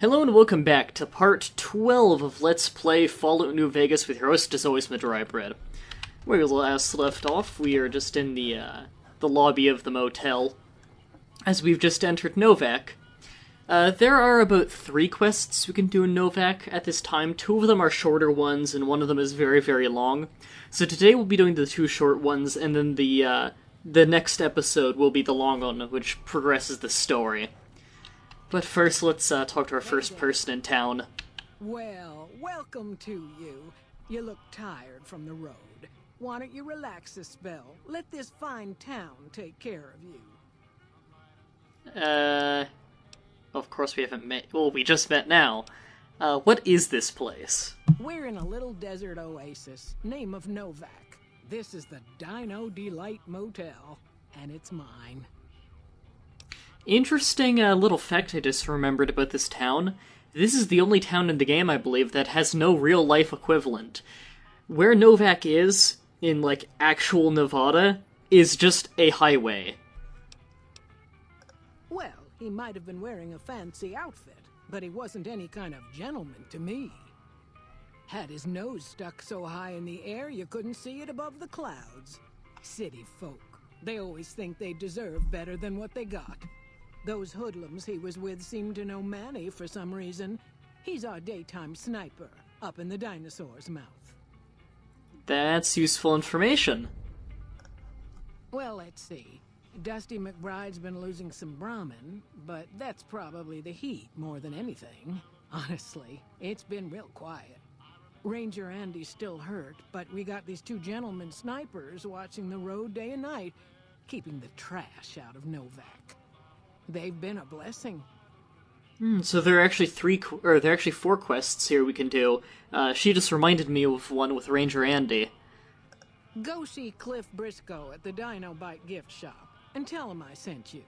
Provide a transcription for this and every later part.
Hello and welcome back to part 12 of Let's Play Fallout New Vegas with your host, as always, Mah-Dry-Bread. Where we last left off, we are just in the lobby of the motel, as we've just entered Novak. There are about 3 quests we can do in Novak at this time. 2 of them are shorter ones, and 1 of them is very, very long. So today we'll be doing the 2 short ones, and then the next episode will be the long one, which progresses the story. But first, let's talk to our first person in town. Well, welcome to you. You look tired from the road. Why don't you relax a spell? Let this fine town take care of you. Of course we haven't met. Well, we just met now. What is this place? We're in a little desert oasis, name of Novak. This is the Dino Delight Motel, and it's mine. Interesting little fact I just remembered about this town. This is the only town in the game, I believe, that has no real-life equivalent. Where Novak is, in, like, actual Nevada, is just a highway. Well, he might have been wearing a fancy outfit, but he wasn't any kind of gentleman to me. Had his nose stuck so high in the air you couldn't see it above the clouds. City folk. They always think they deserve better than what they got. Those hoodlums he was with seem to know Manny for some reason. He's our daytime sniper, up in the dinosaur's mouth. That's useful information. Well, let's see. Dusty McBride's been losing some Brahmin, but that's probably the heat more than anything. Honestly, it's been real quiet. Ranger Andy's still hurt, but we got these 2 gentlemen snipers watching the road day and night, keeping the trash out of Novak. They've been a blessing. So there are actually 4 quests here we can do. She just reminded me of one with Ranger Andy. Go see Cliff Briscoe at the Dino Bite gift shop, and tell him I sent you.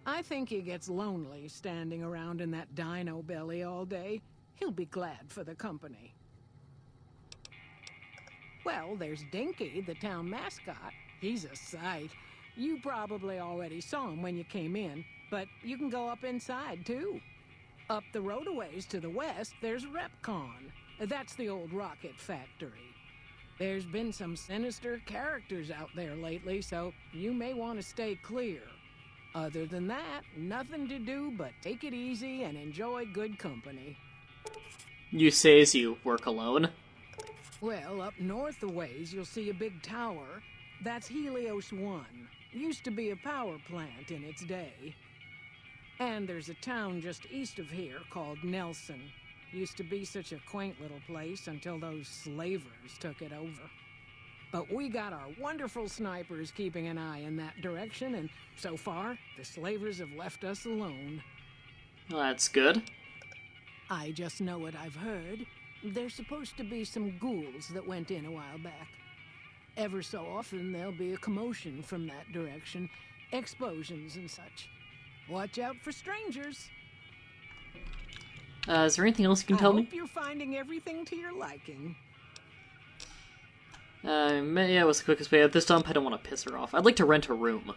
I think he gets lonely standing around in that dino belly all day. He'll be glad for the company. Well, there's Dinky, the town mascot. He's a sight. You probably already saw him when you came in, but you can go up inside, too. Up the road a ways to the west, there's Repcon. That's the old rocket factory. There's been some sinister characters out there lately, so you may want to stay clear. Other than that, nothing to do but take it easy and enjoy good company. You say as you work alone? Well, up north a ways, you'll see a big tower. That's Helios 1. Used to be a power plant in its day. And there's a town just east of here called Nelson. Used to be such a quaint little place until those slavers took it over. But we got our wonderful snipers keeping an eye in that direction, and so far, the slavers have left us alone. Well, that's good. I just know what I've heard. There's supposed to be some ghouls that went in a while back. Ever so often, there'll be a commotion from that direction. Explosions and such. Watch out for strangers. Is there anything else you can tell me? I hope you're finding everything to your liking. Yeah, it was the quickest way out. This dump, I don't want to piss her off. I'd like to rent a room.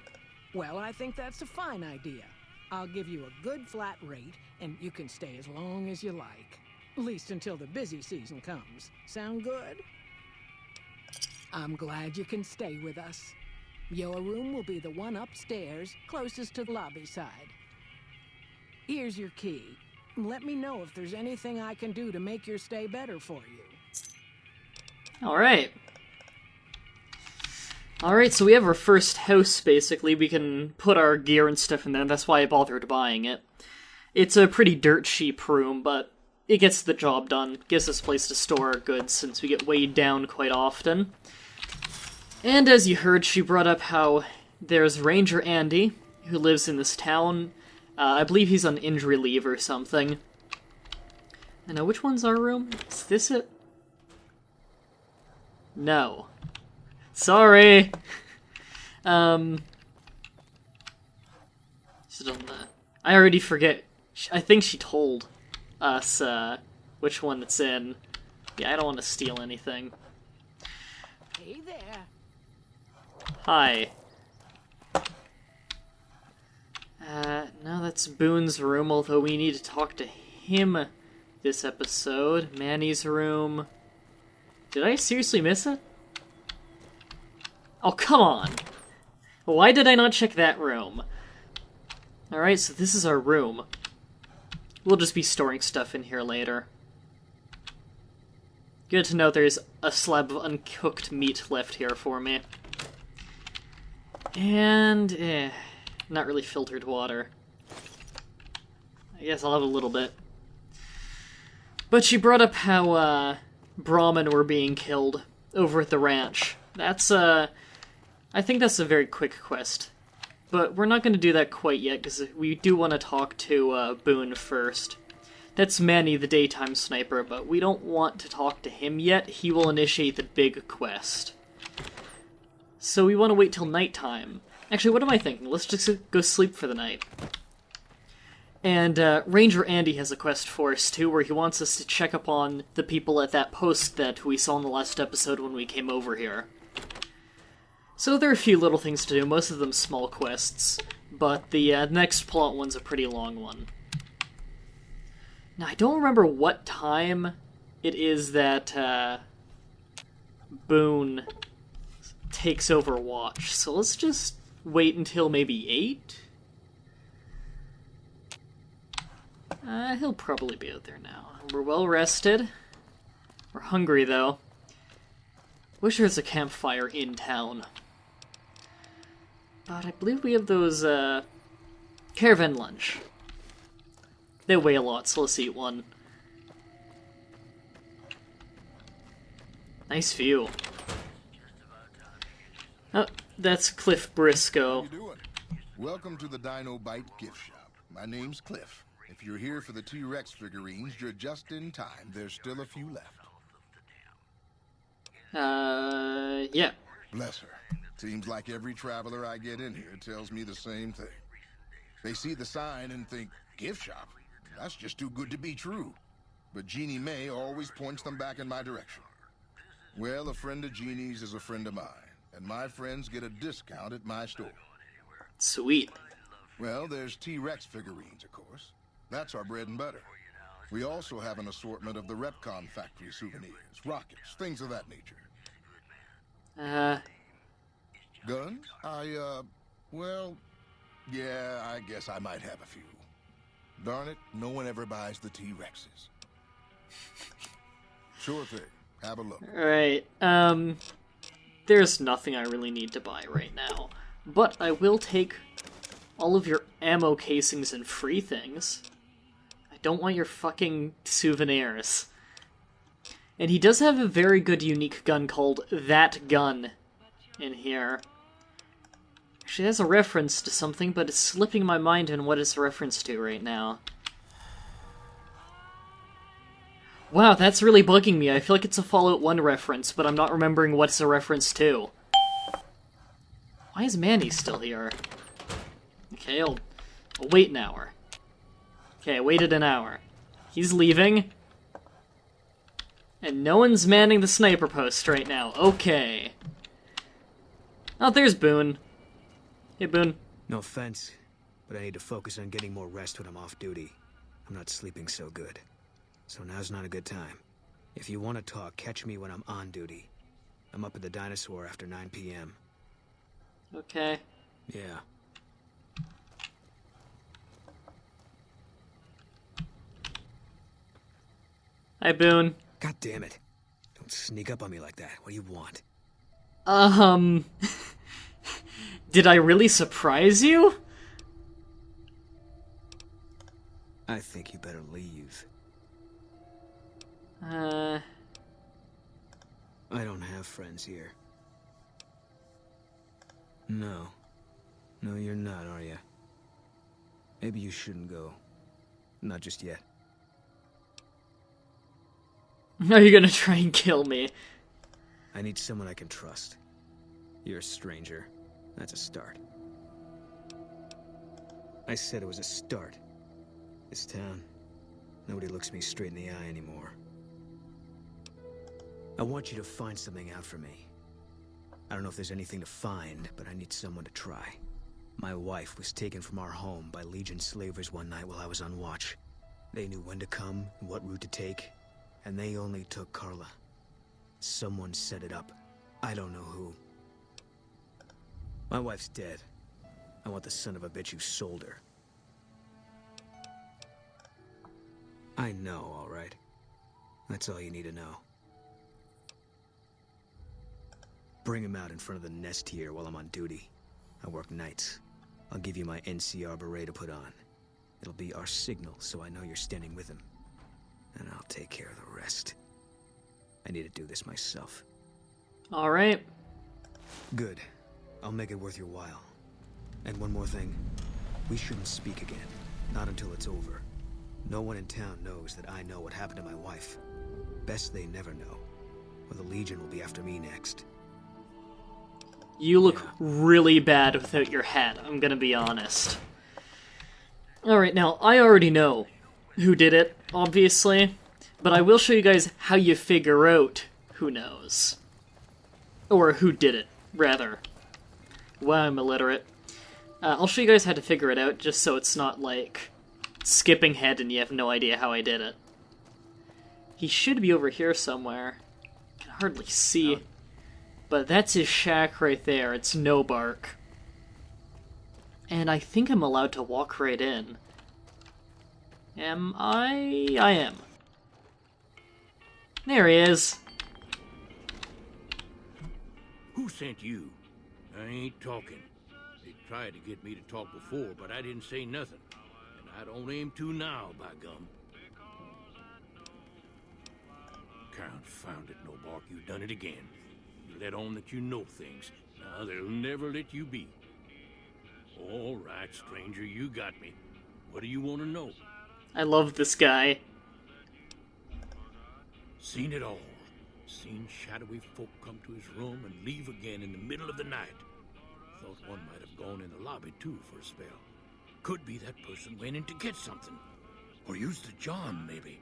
Well, I think that's a fine idea. I'll give you a good flat rate, and you can stay as long as you like. At least until the busy season comes. Sound good? I'm glad you can stay with us. Your room will be the one upstairs, closest to the lobby side. Here's your key. Let me know if there's anything I can do to make your stay better for you. Alright. Alright, so we have our first house, basically. We can put our gear and stuff in there, that's why I bothered buying it. It's a pretty dirt cheap room, but it gets the job done. Gives us a place to store our goods, since we get weighed down quite often. And as you heard, she brought up how there's Ranger Andy, who lives in this town. I believe he's on injury leave or something. And now, which one's our room? Is this it? No. Sorry! Still not. I already forget. I think she told us, which one it's in. Yeah, I don't want to steal anything. Hey there. Hi. No, that's Boone's room, although we need to talk to him this episode. Manny's room. Did I seriously miss it? Oh, come on! Why did I not check that room? Alright, so this is our room. We'll just be storing stuff in here later. Good to know there's a slab of uncooked meat left here for me. And, not really filtered water. I guess I'll have a little bit. But she brought up how, Brahmin were being killed over at the ranch. That's, I think that's a very quick quest. But we're not going to do that quite yet, because we do want to talk to, Boone first. That's Manny, the daytime sniper, but we don't want to talk to him yet. He will initiate the big quest. So we want to wait till nighttime. Actually, what am I thinking? Let's just go sleep for the night. And Ranger Andy has a quest for us, too, where he wants us to check up on the people at that post that we saw in the last episode when we came over here. So there are a few little things to do, most of them small quests, but the next plot one's a pretty long one. Now, I don't remember what time it is that Boone takes over watch, so let's just wait until maybe 8? He'll probably be out there now. We're well rested. We're hungry, though. Wish there was a campfire in town. But I believe we have those, caravan lunch. They weigh a lot, so let's eat one. Nice view. Oh, that's Cliff Briscoe. How you doing? Welcome to the Dino Bite gift shop. My name's Cliff. If you're here for the T-Rex figurines, you're just in time. There's still a few left. Yeah. Bless her. Seems like every traveler I get in here tells me the same thing. They see the sign and think, gift shop? That's just too good to be true. But Jeannie May always points them back in my direction. Well, a friend of Jeannie's is a friend of mine, and my friends get a discount at my store. Sweet. Well, there's T-Rex figurines, of course. That's our bread and butter. We also have an assortment of the Repcon factory souvenirs, rockets, things of that nature. Guns? Well, yeah, I guess I might have a few. Darn it, no one ever buys the T-Rexes. Sure thing. Have a look. Alright, there's nothing I really need to buy right now. But I will take all of your ammo casings and free things. I don't want your fucking souvenirs. And he does have a very good unique gun called That Gun in here. Actually, that's a reference to something, but it's slipping my mind on what it's a reference to right now. Wow, that's really bugging me. I feel like it's a Fallout 1 reference, but I'm not remembering what it's a reference to. Why is Manny still here? Okay, I'll wait an hour. Okay, I waited an hour. He's leaving. And no one's manning the sniper post right now. Okay. Oh, there's Boone. Hey, Boone. No offense, but I need to focus on getting more rest when I'm off duty. I'm not sleeping so good. So now's not a good time. If you want to talk, catch me when I'm on duty. I'm up at the Dinosaur after 9 p.m. Okay. Yeah. Hi, Boone. God damn it. Don't sneak up on me like that. What do you want? Did I really surprise you? I think you better leave. I don't have friends here. No. No, you're not, are you? Maybe you shouldn't go. Not just yet. Are you gonna try and kill me? I need someone I can trust. You're a stranger. That's a start. I said it was a start. This town, nobody looks me straight in the eye anymore. I want you to find something out for me. I don't know if there's anything to find, but I need someone to try. My wife was taken from our home by Legion slavers one night while I was on watch. They knew when to come and what route to take, and they only took Carla. Someone set it up. I don't know who. My wife's dead. I want the son of a bitch who sold her. I know, all right. That's all you need to know. Bring him out in front of the nest here while I'm on duty. I work nights. I'll give you my NCR beret to put on. It'll be our signal, so I know you're standing with him. And I'll take care of the rest. I need to do this myself. Alright. Good. I'll make it worth your while. And one more thing. We shouldn't speak again. Not until it's over. No one in town knows that I know what happened to my wife. Best they never know, or the Legion will be after me next. You look really bad without your hat, I'm gonna be honest. Alright, now, I already know who did it, obviously, but I will show you guys how you figure out who knows. Or who did it, rather. Wow, I'm illiterate. I'll show you guys how to figure it out, just so it's not, like, skipping ahead and you have no idea how I did it. He should be over here somewhere. I can hardly see. But that's his shack right there. It's no bark. And I think I'm allowed to walk right in. Am I? I am. There he is. Who sent you? I ain't talking. They tried to get me to talk before, but I didn't say nothing. And I don't aim to now, by gum. Confound it, no bark, you done it again. You let on that you know things. Now they'll never let you be. All right, stranger, you got me. What do you want to know? I love this guy. Seen it all. Seen shadowy folk come to his room and leave again in the middle of the night. Thought one might have gone in the lobby, too, for a spell. Could be that person went in to get something. Or used the John, maybe.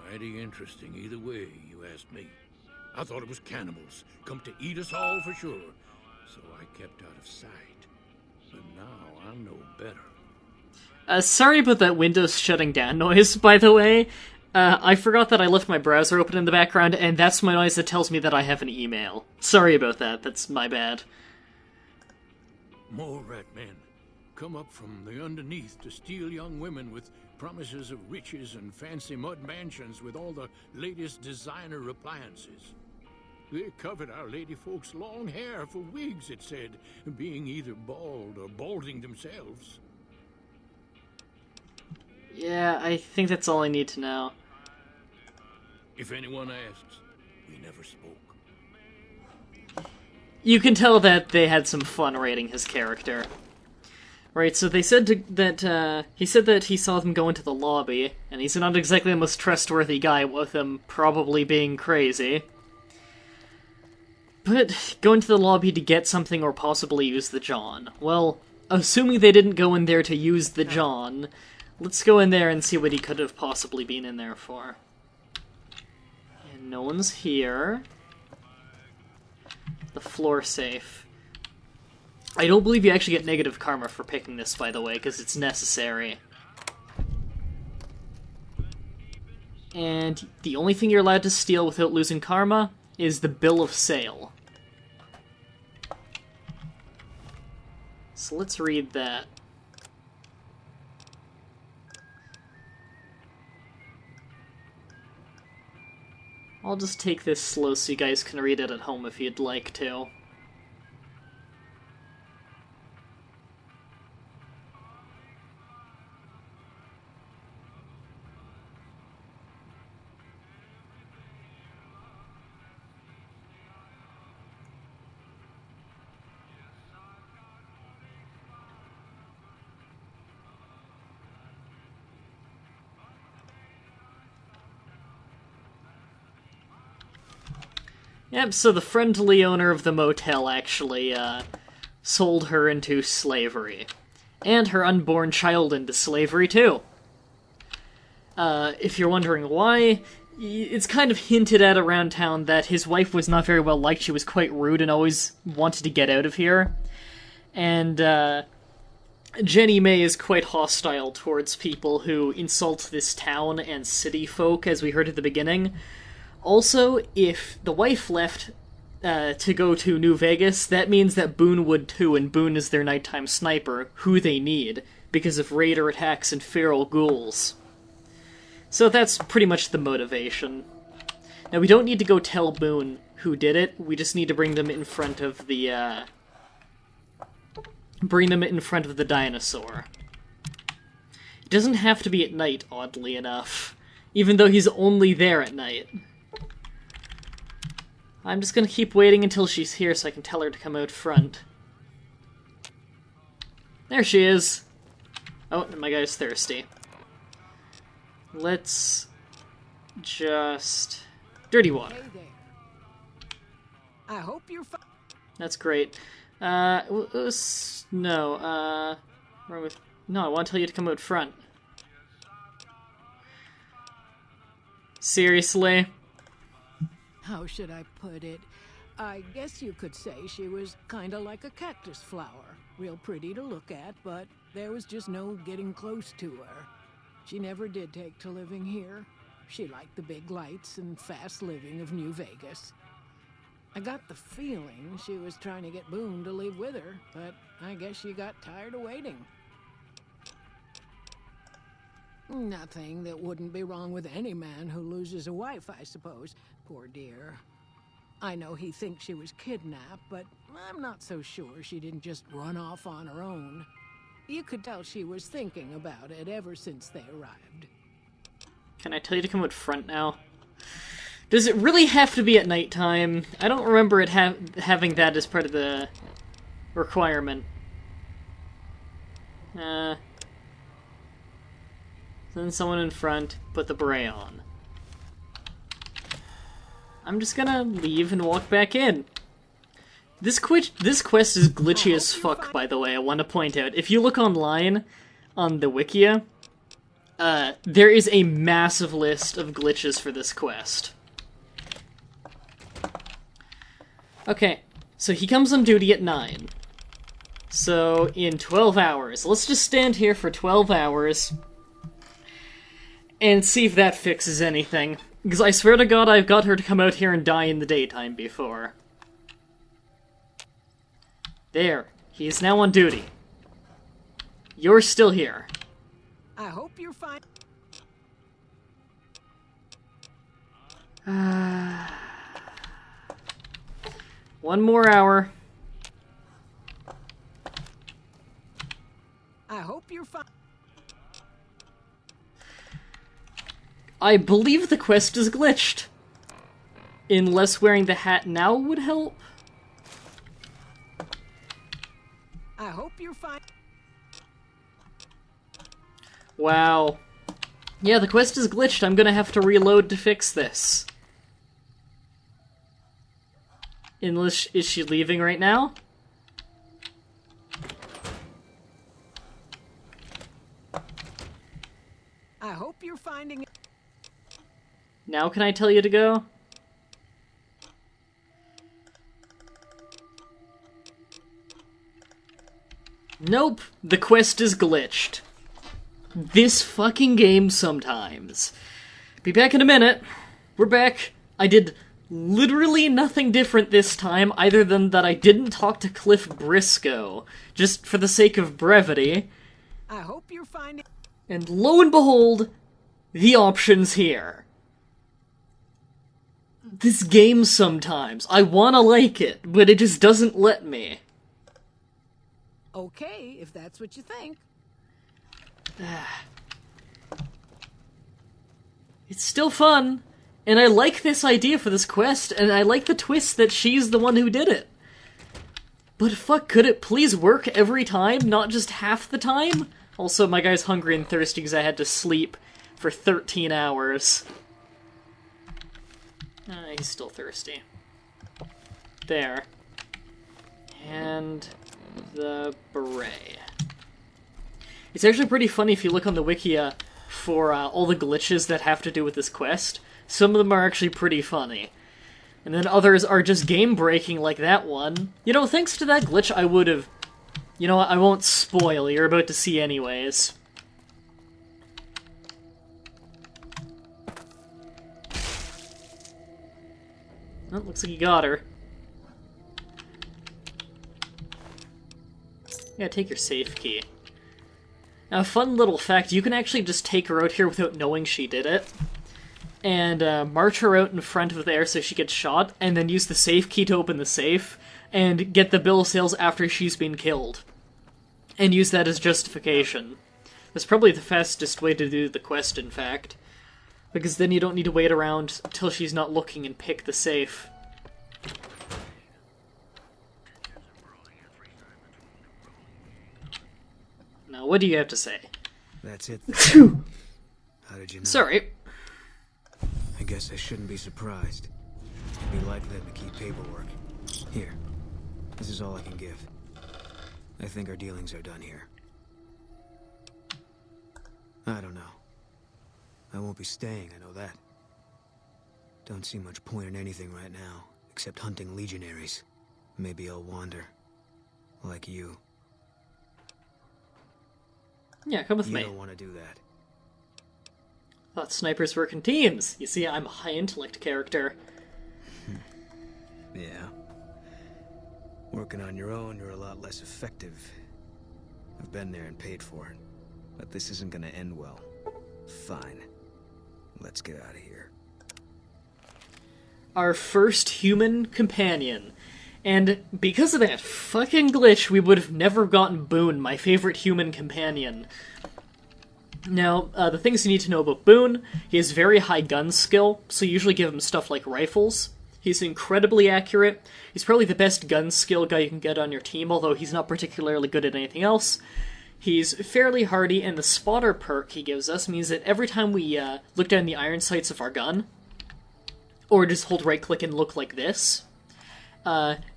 Mighty interesting either way, you asked me. I thought it was cannibals, come to eat us all for sure. So I kept out of sight. But now I know better. Sorry about that Windows shutting down noise, by the way. I forgot that I left my browser open in the background, and that's my noise that tells me that I have an email. Sorry about that, that's my bad. More rat men come up from the underneath to steal young women with promises of riches and fancy mud mansions with all the latest designer appliances. They covered our lady folks' long hair for wigs, it said, being either bald or balding themselves. Yeah, I think that's all I need to know. If anyone asks, we never spoke. You can tell that they had some fun writing his character. Right, so they said he said that he saw them go into the lobby, and he's not exactly the most trustworthy guy, with him probably being crazy. But go into the lobby to get something or possibly use the John. Well, assuming they didn't go in there to use the John, let's go in there and see what he could have possibly been in there for. And no one's here. The floor safe. I don't believe you actually get negative karma for picking this, by the way, because it's necessary. And the only thing you're allowed to steal without losing karma is the bill of sale. So let's read that. I'll just take this slow so you guys can read it at home if you'd like to. Yep, so the friendly owner of the motel actually, sold her into slavery. And her unborn child into slavery, too. If you're wondering why, it's kind of hinted at around town that his wife was not very well liked. She was quite rude and always wanted to get out of here. And, Jenny May is quite hostile towards people who insult this town and city folk, as we heard at the beginning. Also, if the wife left to go to New Vegas, that means that Boone would too, and Boone is their nighttime sniper, who they need, because of raider attacks and feral ghouls. So that's pretty much the motivation. Now, we don't need to go tell Boone who did it, we just need to bring them in front of the, dinosaur. It doesn't have to be at night, oddly enough, even though he's only there at night. I'm just gonna keep waiting until she's here so I can tell her to come out front. There she is! Oh, my guy's thirsty. Let's just... Dirty water. Hey there. I hope you're fine. That's great. No, wrong with... No, I want to tell you to come out front. Seriously? How should I put it? I guess you could say she was kinda like a cactus flower. Real pretty to look at, but there was just no getting close to her. She never did take to living here. She liked the big lights and fast living of New Vegas. I got the feeling she was trying to get Boone to leave with her, but I guess she got tired of waiting. Nothing that wouldn't be wrong with any man who loses a wife, I suppose. Poor dear. I know he thinks she was kidnapped, but I'm not so sure she didn't just run off on her own. You could tell she was thinking about it ever since they arrived. Can I tell you to come out front now? Does it really have to be at nighttime? I don't remember it having that as part of the requirement. Send someone in front, put the beret on. I'm just gonna leave and walk back in. This quest is glitchy as fuck, by the way, I want to point out. If you look online, on the Wikia, there is a massive list of glitches for this quest. Okay, so he comes on duty at 9. So, in 12 hours. Let's just stand here for 12 hours and see if that fixes anything. Because I swear to God, I've got her to come out here and die in the daytime before. There. He is now on duty. You're still here. I hope you're fine. One more hour. I hope you're fine. I believe the quest is glitched. Unless wearing the hat now would help. I hope you're fine. Wow. Yeah, the quest is glitched. I'm gonna have to reload to fix this. Unless, is she leaving right now? I hope you're finding it. Now can I tell you to go? Nope, the quest is glitched. This fucking game sometimes. Be back in a minute. We're back. I did literally nothing different this time, other than that I didn't talk to Cliff Briscoe, just for the sake of brevity. I hope you're finding. And lo and behold, the option's here. This game sometimes, I wanna like it, but it just doesn't let me. Okay, if that's what you think. It's still fun, and I like this idea for this quest, and I like the twist that she's the one who did it. But fuck, could it please work every time, not just half the time? Also, my guy's hungry and thirsty because I had to sleep for 13 hours. He's still thirsty. There. And the beret. It's actually pretty funny if you look on the Wikia for all the glitches that have to do with this quest. Some of them are actually pretty funny. And then others are just game-breaking, like that one. You know, thanks to that glitch, I would have You know what, I won't spoil, you're about to see anyways. Oh, looks like you got her. Yeah, take your safe key. Now, a fun little fact, you can actually just take her out here without knowing she did it. And march her out in front of there so she gets shot, and then use the safe key to open the safe, and get the bill of sales after she's been killed. And use that as justification. That's probably the fastest way to do the quest, in fact. Because then you don't need to wait around until she's not looking and pick the safe. Now, what do you have to say? That's it. How did you know? Sorry. I guess I shouldn't be surprised. It'd be like them to keep paperwork. Here. This is all I can give. I think our dealings are done here. I don't know. I won't be staying, I know that. Don't see much point in anything right now, except hunting legionaries. Maybe I'll wander. Like you. Yeah, come with me. You don't want to do that. Thought snipers work in teams. You see, I'm a high-intellect character. Yeah. Working on your own, you're a lot less effective. I've been there and paid for it. But this isn't gonna end well. Fine. Let's get out of here. Our first human companion. And because of that fucking glitch, we would have never gotten Boone, my favorite human companion. Now, the things you need to know about Boone, he has very high gun skill, so you usually give him stuff like rifles. He's incredibly accurate. He's probably the best gun skill guy you can get on your team, although he's not particularly good at anything else. He's fairly hardy, and the spotter perk he gives us means that every time we look down the iron sights of our gun, or just hold right-click and look like this,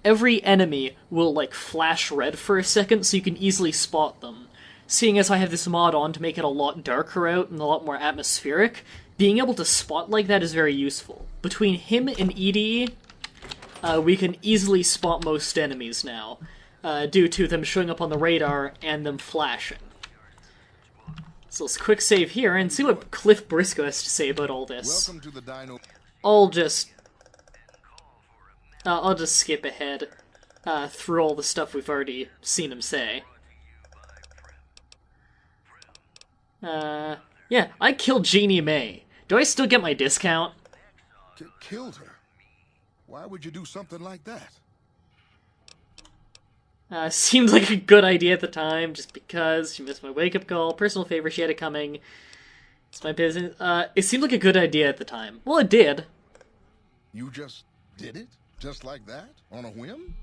every enemy will, like, flash red for a second so you can easily spot them. Seeing as I have this mod on to make it a lot darker out and a lot more atmospheric, being able to spot like that is very useful. Between him and EDE, we can easily spot most enemies now, due to them showing up on the radar and them flashing. So let's quick save here and see what Cliff Briscoe has to say about all this. Welcome to the Dino. I'll just skip ahead through all the stuff we've already seen him say. Yeah, I killed Jeannie May. Do I still get my discount? Killed her? Why would you do something like that? Seemed like a good idea at the time, just because she missed my wake-up call. Personal favor, she had it coming. It's my business. It seemed like a good idea at the time. Well, it did. You just did it? Just like that? On a whim?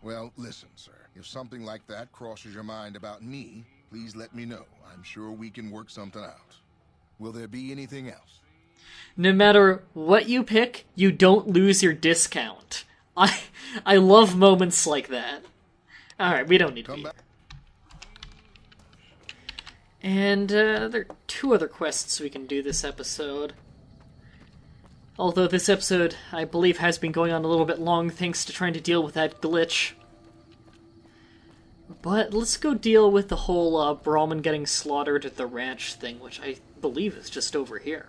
Well, listen, sir. If something like that crosses your mind about me, please let me know. I'm sure we can work something out. Will there be anything else? No matter what you pick, you don't lose your discount. I love moments like that. Alright, we don't need to be. And there are 2 other quests we can do this episode. Although this episode, I believe, has been going on a little bit long thanks to trying to deal with that glitch. But let's go deal with the whole Brahmin getting slaughtered at the ranch thing, which I believe is just over here.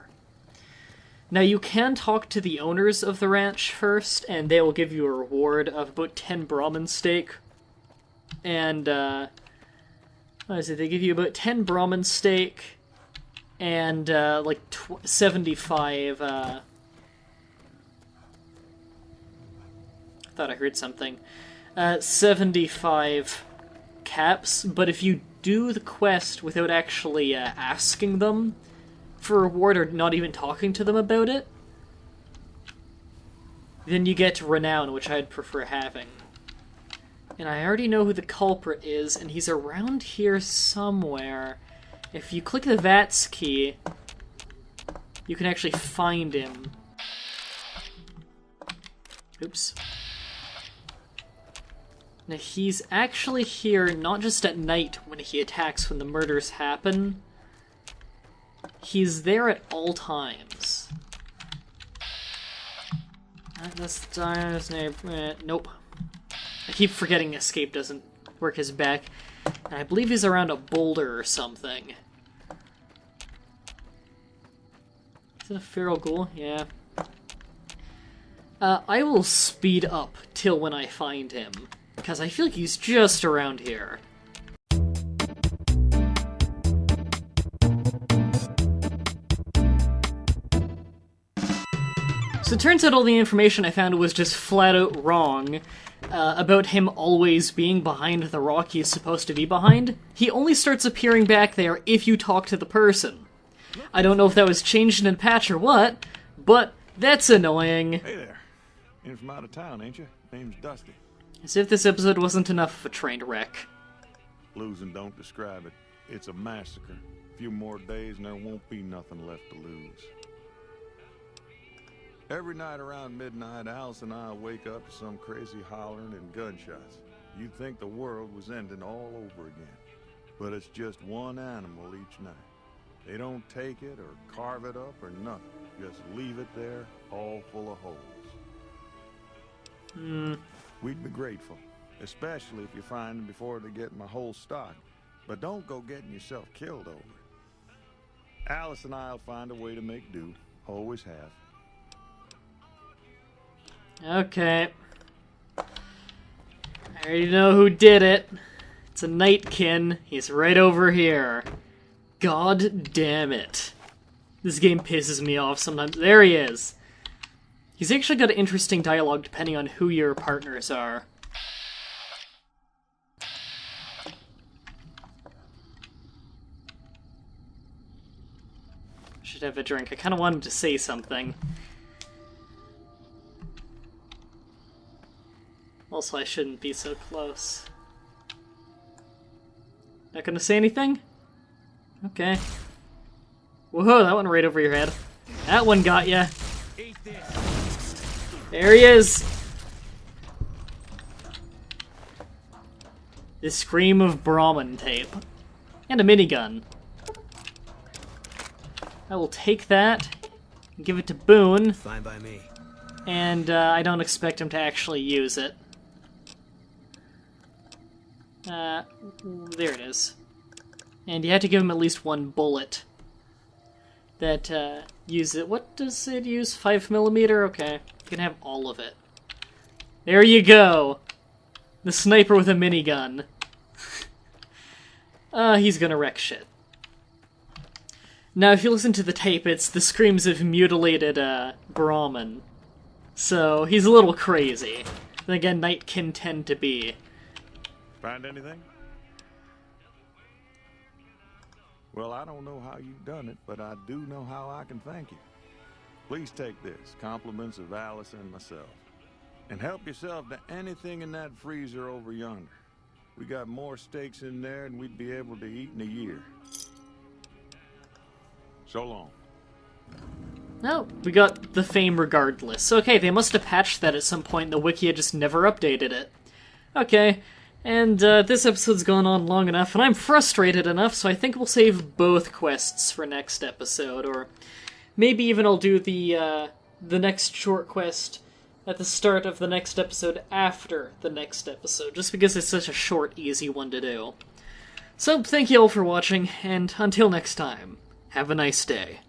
Now, you can talk to the owners of the ranch first, and they will give you a reward of about 10 Brahmin steak. And, what is it? They give you about 10 Brahmin steak, and, like, 75, I thought I heard something. 75 caps, but if you do the quest without actually asking them for a reward or not even talking to them about it, then you get renown, which I'd prefer having. And I already know who the culprit is, and he's around here somewhere. If you click the VATS key, you can actually find him. Oops. Now, he's actually here not just at night when he attacks when the murders happen. He's there at all times. That's Diana's name. Nope. I keep forgetting escape doesn't work his back. And I believe he's around a boulder or something. Is it a feral ghoul? Yeah. I will speed up till when I find him, because I feel like he's just around here. So it turns out all the information I found was just flat out wrong about him always being behind the rock he's supposed to be behind. He only starts appearing back there if you talk to the person. I don't know if that was changed in patch or what, but that's annoying. Hey there. In from out of town, ain't you? Name's Dusty. As if this episode wasn't enough of a train wreck. Losing don't describe it. It's a massacre. A few more days and there won't be nothing left to lose. Every night around midnight, Alice and I wake up to some crazy hollering and gunshots. You'd think the world was ending all over again. But it's just one animal each night. They don't take it or carve it up or nothing. Just leave it there, all full of holes. We'd be grateful, especially if you find them before they get my whole stock. But don't go getting yourself killed over it. Alice and I'll find a way to make do. Always have. Okay. I already know who did it. It's a Nightkin. He's right over here. God damn it. This game pisses me off sometimes. There he is. He's actually got interesting dialogue depending on who your partners are. Should have a drink. I kind of wanted to say something. Also, I shouldn't be so close. Not gonna say anything? Okay. Whoa, that went right over your head. That one got ya. There he is! The Scream of Brahmin tape. And a minigun. I will take that, and give it to Boone. Fine by me. And I don't expect him to actually use it. There it is. And you have to give him at least one bullet that use it. What does it use? 5mm? Okay, you can have all of it. There you go! The sniper with a minigun. He's gonna wreck shit. Now, if you listen to the tape, it's the screams of mutilated Brahmin. So, he's a little crazy. Then again, Nightkin tend to be. Find anything? Well, I don't know how you've done it, but I do know how I can thank you. Please take this, compliments of Alice and myself. And help yourself to anything in that freezer over yonder. We got more steaks in there than we'd be able to eat in a year. So long. No, we got the fame regardless. Okay, they must have patched that at some point, the wiki just never updated it. Okay, and this episode's gone on long enough, and I'm frustrated enough, so I think we'll save both quests for next episode, or maybe even I'll do the next short quest at the start of the next episode after the next episode, just because it's such a short, easy one to do. So, thank you all for watching, and until next time, have a nice day.